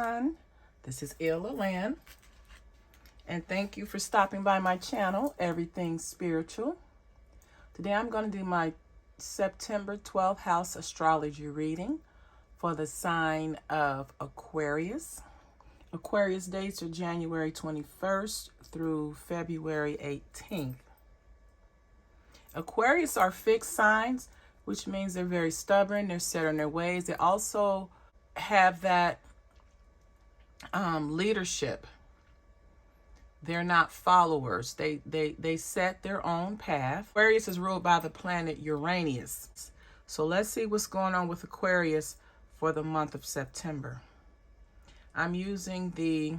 everyone. This is Lynn, and thank you for stopping by my channel, Everything Spiritual. Today I'm going to do my September 12th house astrology reading for the sign of Aquarius. Aquarius dates are January 21st through February 18th. Aquarius are fixed signs, which means they're very stubborn, they're set in their ways. They also have that leadership. They're not followers. They set their own path. Aquarius is ruled by the planet Uranus. So let's see what's going on with Aquarius for the month of September. I'm using the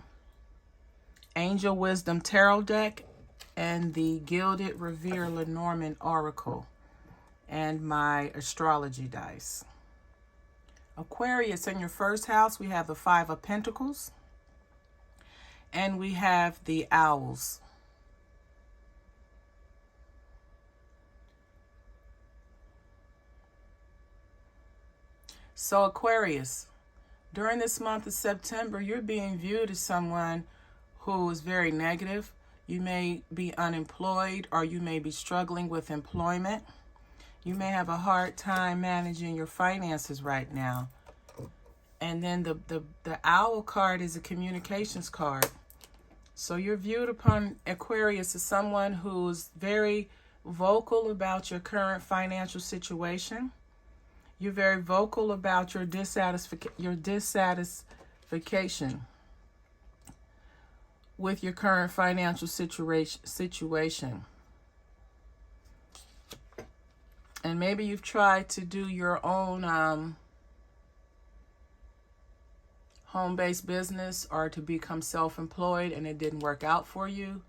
Angel Wisdom Tarot deck and the Gilded Revere Lenormand Oracle and my astrology dice. Aquarius, in your first house, we have the Five of Pentacles and we have the Owls. So Aquarius, during this month of September, you're being viewed as someone who is very negative. You may be unemployed or you may be struggling with employment. You may have a hard time managing your finances right now. And then the Owl card is a communications card. So you're viewed upon Aquarius as someone who's very vocal about your current financial situation. You're very vocal about your dissatisfaction with your current financial situation. And maybe you've tried to do your own home-based business or to become self-employed and it didn't work out for you.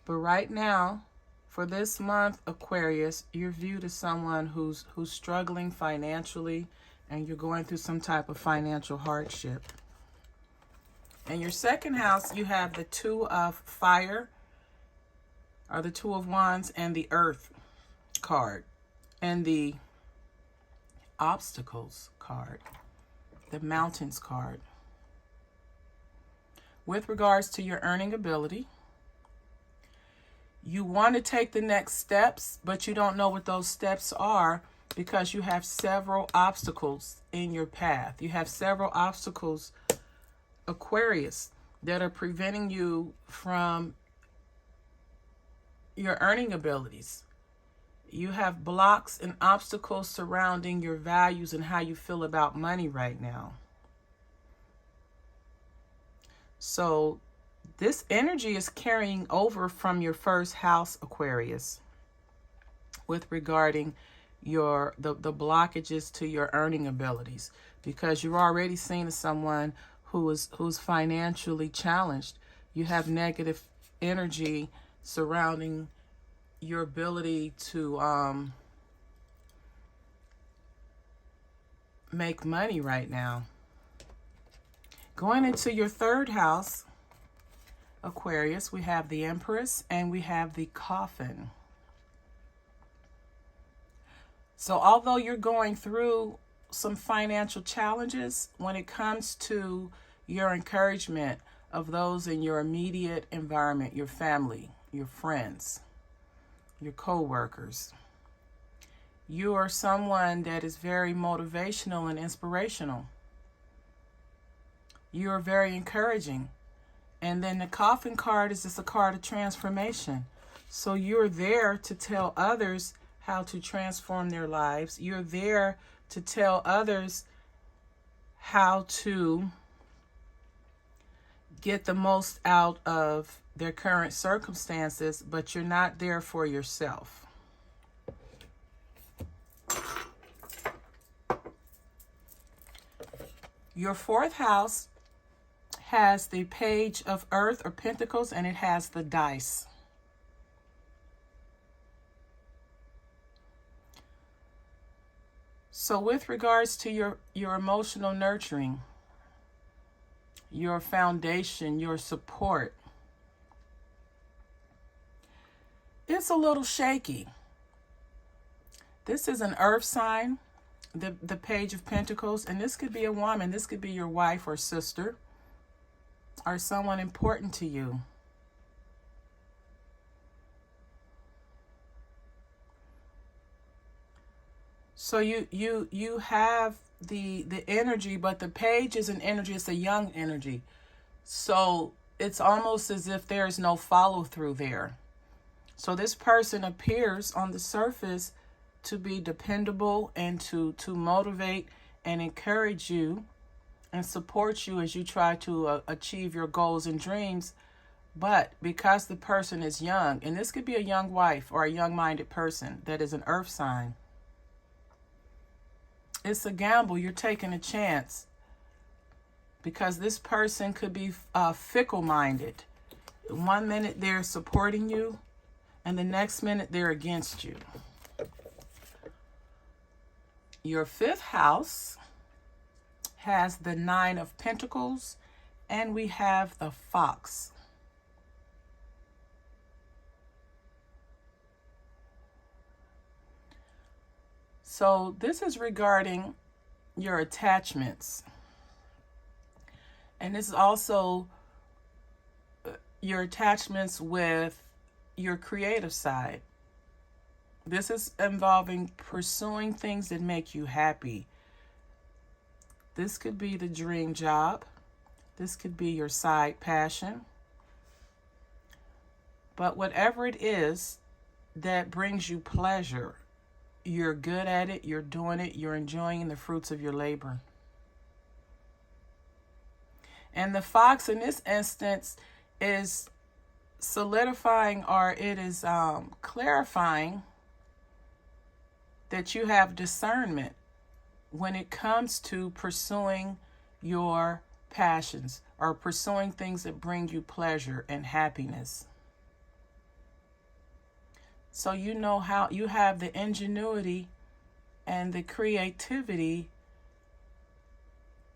But right now, for this month, Aquarius, you're viewed as someone who's struggling financially and you're going through some type of financial hardship. In your second house, you have the Two of Fire, or the Two of Wands, and the Earth card, and the Obstacles card, the Mountains card. With regards to your earning ability, you want to take the next steps, but you don't know what those steps are because you have several obstacles in your path. You have several obstacles, Aquarius, that are preventing you from your earning abilities. You have blocks and obstacles surrounding your values and how you feel about money right now. So this energy is carrying over from your first house, Aquarius, with regarding the blockages to your earning abilities, because you're already seen as someone who's financially challenged. You have negative energy surrounding your ability to make money right now. Going into your third house, Aquarius, we have the Empress and we have the Coffin. So although you're going through some financial challenges, when it comes to your encouragement of those in your immediate environment, your family, your friends, your co-workers, you are someone that is very motivational and inspirational. You are very encouraging. And then the Coffin card is just a card of transformation. So you're there to tell others how to transform their lives. You're there to tell others how to get the most out of their current circumstances, but you're not there for yourself. Your fourth house has the Page of Earth or Pentacles, and it has the dice. So with regards to your emotional nurturing, your foundation, your support, it's a little shaky. This is an earth sign, the Page of Pentacles, and this could be a woman, this could be your wife or sister, or someone important to you. So you have the energy, but the page is an energy, it's a young energy. So it's almost as if there's no follow through there. So this person appears on the surface to be dependable and to motivate and encourage you and support you as you try to achieve your goals and dreams. But because the person is young, and this could be a young wife or a young-minded person that is an earth sign, it's a gamble. You're taking a chance because this person could be fickle-minded. 1 minute they're supporting you, and the next minute they're against you. Your 5th house has the 9 of Pentacles, and we have the Fox. So this is regarding your attachments. And this is also your attachments with your creative side. This is involving pursuing things that make you happy. This could be the dream job. This could be your side passion. But whatever it is that brings you pleasure, you're good at it, you're doing it, you're enjoying the fruits of your labor. And the Fox in this instance is solidifying, or it is clarifying that you have discernment when it comes to pursuing your passions or pursuing things that bring you pleasure and happiness. So you know how you have the ingenuity and the creativity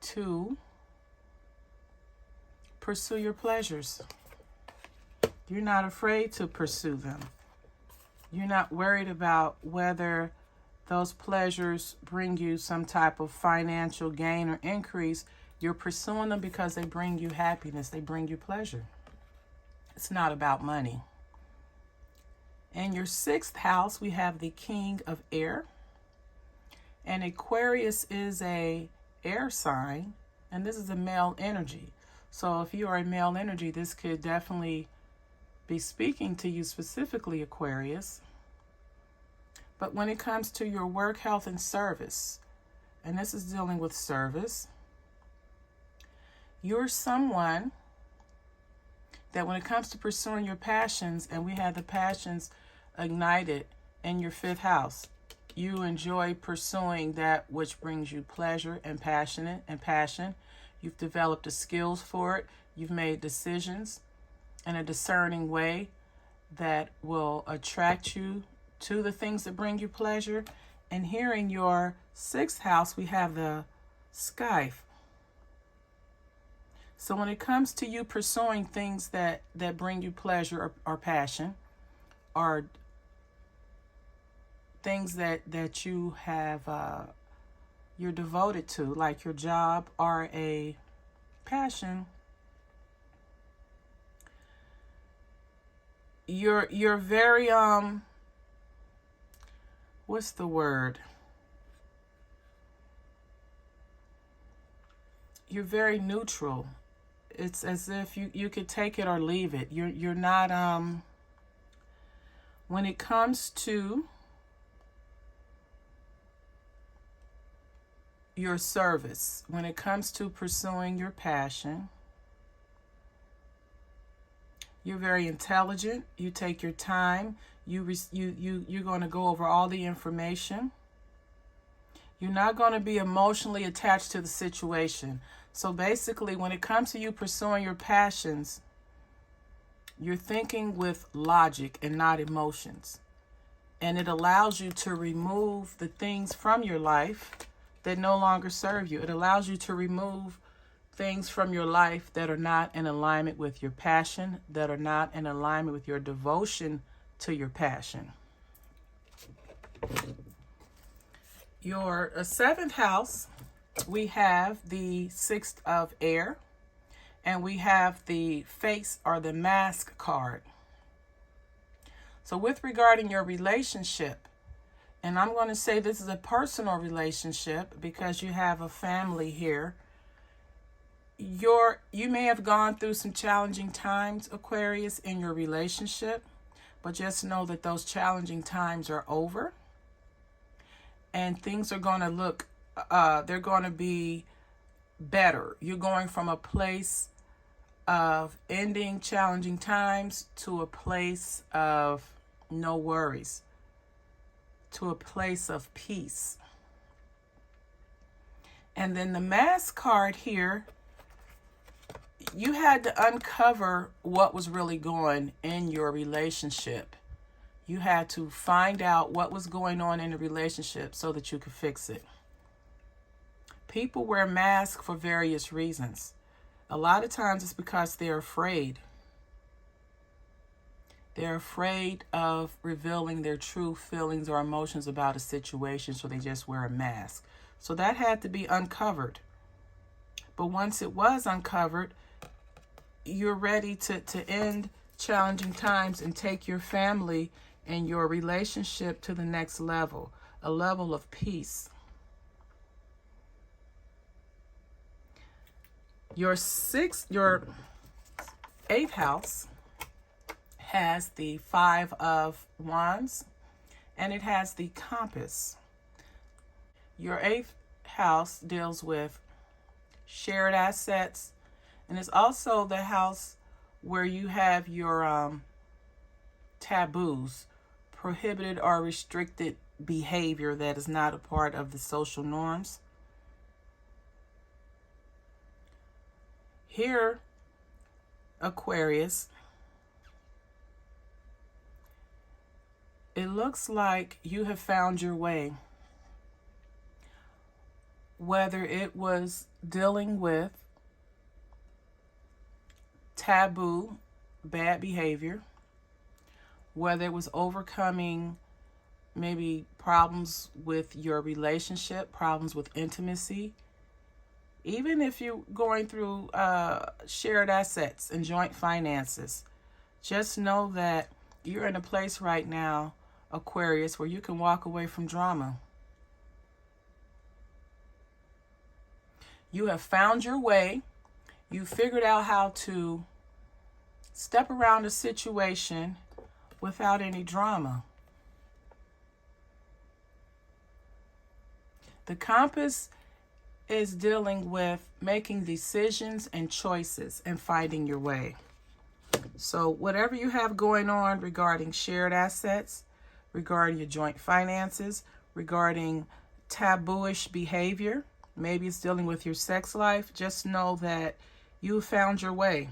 to pursue your pleasures. You're not afraid to pursue them. You're not worried about whether those pleasures bring you some type of financial gain or increase. You're pursuing them because they bring you happiness. They bring you pleasure. It's not about money. In your 6th house, we have the King of Air. And Aquarius is a air sign, and this is a male energy. So if you are a male energy, this could definitely be speaking to you specifically, Aquarius. But when it comes to your work, health, and service, and this is dealing with service, you're someone that when it comes to pursuing your passions, and we have the passions ignited in your 5th house, you enjoy pursuing that which brings you pleasure and passion. You've developed the skills for it. You've made decisions in a discerning way that will attract you to the things that bring you pleasure. And here in your 6th house, we have the Sky. So when it comes to you pursuing things that bring you pleasure or passion, or things that you have you're devoted to, like your job or a passion, you're very what's the word? You're very neutral. It's as if you could take it or leave it. You're not when it comes to your service, when it comes to pursuing your passion, you're very intelligent. You take your time. You're going to go over all the information. You're not going to be emotionally attached to the situation. So basically, when it comes to you pursuing your passions, you're thinking with logic and not emotions. And it allows you to remove the things from your life that no longer serve you. It allows you to remove things from your life that are not in alignment with your passion, that are not in alignment with your devotion to your passion. Your seventh house, we have the sixth of air, and we have the face or the mask card. So with regarding your relationship, and I'm going to say this is a personal relationship because you have a family here. You may have gone through some challenging times, Aquarius, in your relationship, but just know that those challenging times are over. And things are going to look, they're going to be better. You're going from a place of ending challenging times to a place of no worries, to a place of peace. And then the mask card here, you had to uncover what was really going in your relationship. You had to find out what was going on in the relationship so that you could fix it. People wear masks for various reasons. A lot of times it's because they're afraid. They're afraid of revealing their true feelings or emotions about a situation, so they just wear a mask. So that had to be uncovered. But once it was uncovered, you're ready to end challenging times and take your family and your relationship to the next level, a level of peace. Your eighth house has the Five of Wands, and it has the compass. Your eighth house deals with shared assets, and it's also the house where you have your taboos, prohibited or restricted behavior that is not a part of the social norms. Here, Aquarius, it looks like you have found your way. Whether it was dealing with taboo, bad behavior, whether it was overcoming maybe problems with your relationship, problems with intimacy, even if you're going through shared assets and joint finances, just know that you're in a place right now, Aquarius, where you can walk away from drama. You have found your way. You figured out how to step around a situation without any drama. The compass is dealing with making decisions and choices and finding your way. So whatever you have going on regarding shared assets, regarding your joint finances, regarding tabooish behavior, maybe it's dealing with your sex life, just know that you found your way.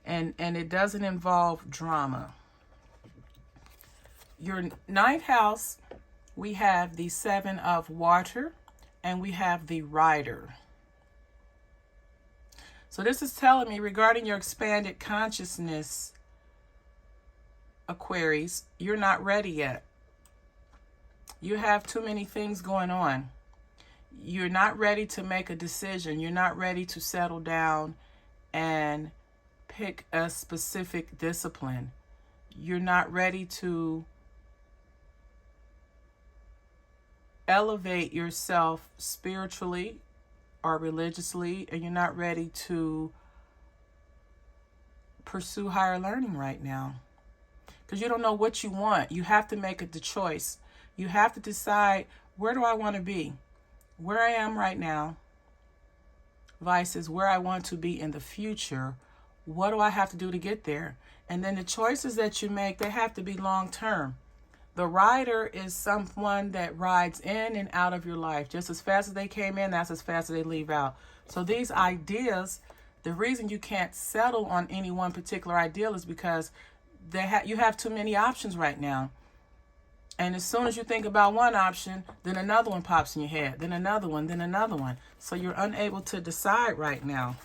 And it doesn't involve drama. Your ninth house, we have the Seven of Water, and we have the Rider. So this is telling me regarding your expanded consciousness, Aquarius, you're not ready yet. You have too many things going on. You're not ready to make a decision. You're not ready to settle down and pick a specific discipline. You're not ready to elevate yourself spiritually or religiously, and you're not ready to pursue higher learning right now because you don't know what you want. You have to make the choice. You have to decide, where do I want to be? Where I am right now versus where I want to be in the future. What do I have to do to get there? And then the choices that you make, they have to be long term. The rider is someone that rides in and out of your life. Just as fast as they came in, that's as fast as they leave out. So these ideas, the reason you can't settle on any one particular ideal is because you have too many options right now. And as soon as you think about one option, then another one pops in your head, then another one, then another one. So you're unable to decide right now.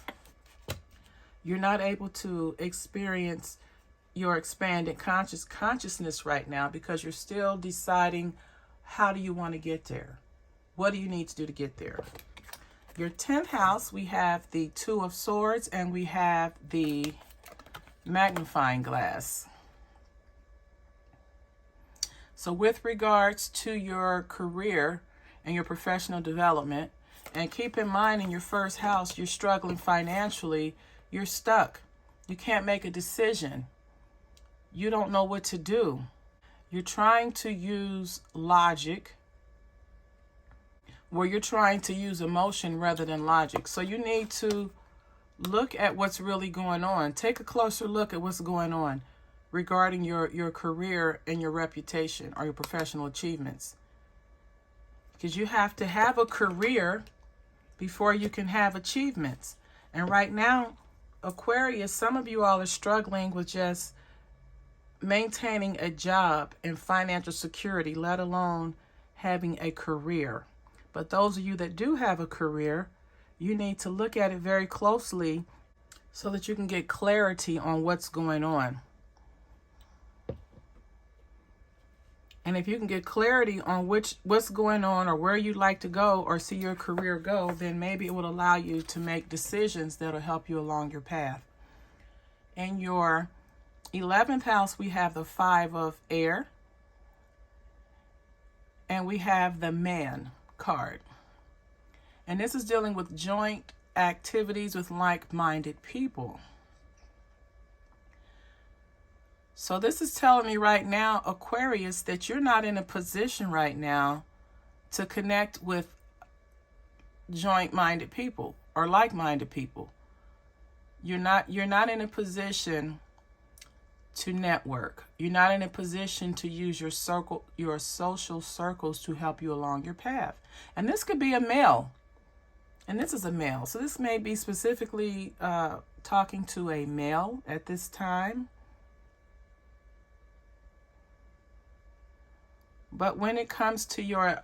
You're not able to experience your expanded consciousness right now because you're still deciding how do you want to get there? What do you need to do to get there? Your 10th house, we have the Two of Swords and we have the magnifying glass. So with regards to your career and your professional development, and keep in mind in your first house, you're struggling financially, you're stuck. You can't make a decision. You don't know what to do. You're trying to use logic, where you're trying to use emotion rather than logic. So you need to look at what's really going on. Take a closer look at what's going on regarding your career and your reputation or your professional achievements. Because you have to have a career before you can have achievements. And right now, Aquarius, some of you all are struggling with just maintaining a job and financial security, let alone having a career. But those of you that do have a career, you need to look at it very closely so that you can get clarity on what's going on. And if you can get clarity on what's going on or where you'd like to go or see your career go, then maybe it will allow you to make decisions that'll help you along your path. In your 11th house, we have the Five of Air and we have the Man card. And this is dealing with joint activities with like-minded people. So this is telling me right now, Aquarius, that you're not in a position right now to connect with joint-minded people or like-minded people. You're not in a position to network. You're not in a position to use your social circles to help you along your path. And this could be a male. And this is a male. So this may be specifically talking to a male at this time. But when it comes to your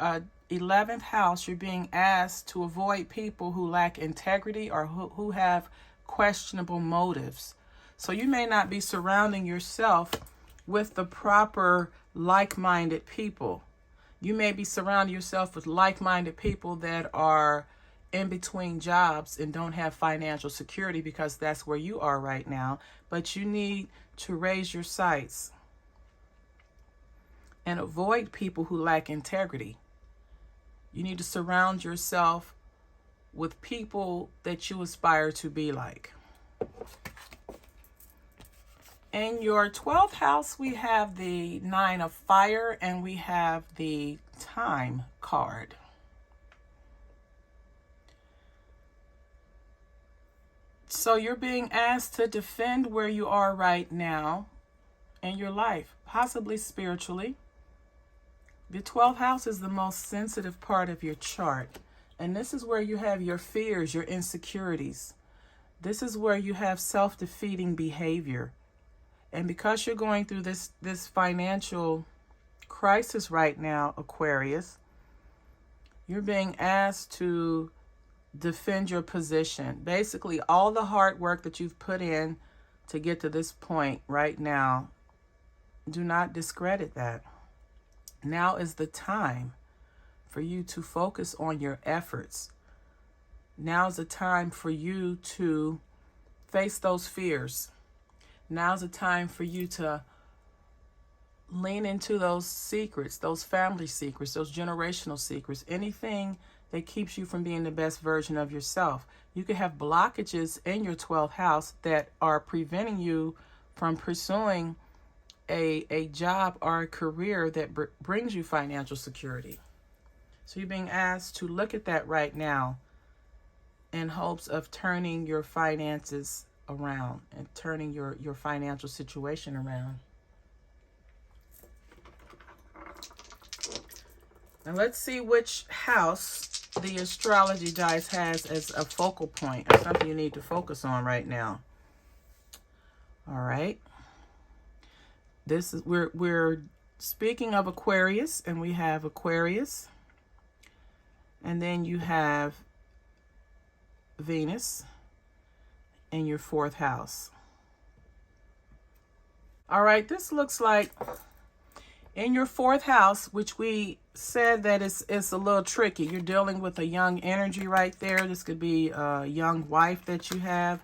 11th house, you're being asked to avoid people who lack integrity or who have questionable motives. So you may not be surrounding yourself with the proper like-minded people. You may be surrounding yourself with like-minded people that are in between jobs and don't have financial security, because that's where you are right now. But you need to raise your sights and avoid people who lack integrity. You need to surround yourself with people that you aspire to be like. In your 12th house, we have the Nine of Fire and we have the Time card. So you're being asked to defend where you are right now in your life, possibly spiritually. The 12th house is the most sensitive part of your chart. And this is where you have your fears, your insecurities. This is where you have self-defeating behavior. And because you're going through this financial crisis right now, Aquarius, you're being asked to defend your position. Basically, all the hard work that you've put in to get to this point right now, do not discredit that. Now is the time for you to focus on your efforts. Now is the time for you to face those fears. Now's the time for you to lean into those secrets, those family secrets, those generational secrets, anything that keeps you from being the best version of yourself. You could have blockages in your 12th house that are preventing you from pursuing a job or a career that brings you financial security. So you're being asked to look at that right now in hopes of turning your finances around and turning your financial situation around. Now let's see which house the astrology dice has as a focal point or something you need to focus on right now. All right. This is we're speaking of Aquarius, and we have Aquarius, and then you have Venus in your 4th house. All right, this looks like In your fourth house, which we said that it's a little tricky. You're dealing with a young energy right there. This could be a young wife that you have.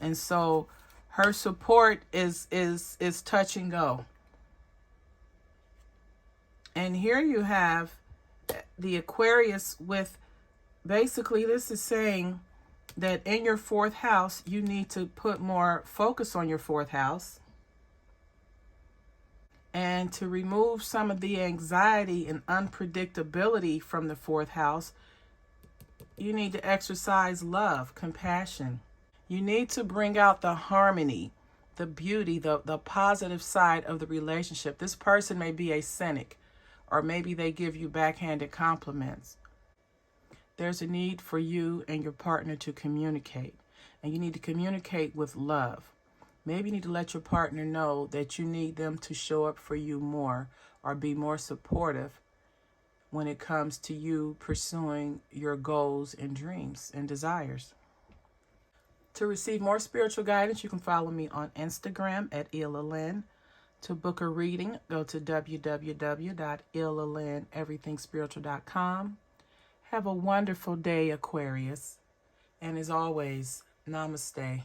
And so her support is touch and go. And here you have the Aquarius with, basically this is saying that in your fourth house, you need to put more focus on your fourth house. And to remove some of the anxiety and unpredictability from the fourth house, you need to exercise love, compassion. You need to bring out the harmony, the beauty, the positive side of the relationship. This person may be a cynic, or maybe they give you backhanded compliments. There's a need for you and your partner to communicate. And you need to communicate with love. Maybe you need to let your partner know that you need them to show up for you more or be more supportive when it comes to you pursuing your goals and dreams and desires. To receive more spiritual guidance, you can follow me on Instagram at Ilalyn. To book a reading, go to www.illalyneverythingspiritual.com. Have a wonderful day, Aquarius. And as always, namaste.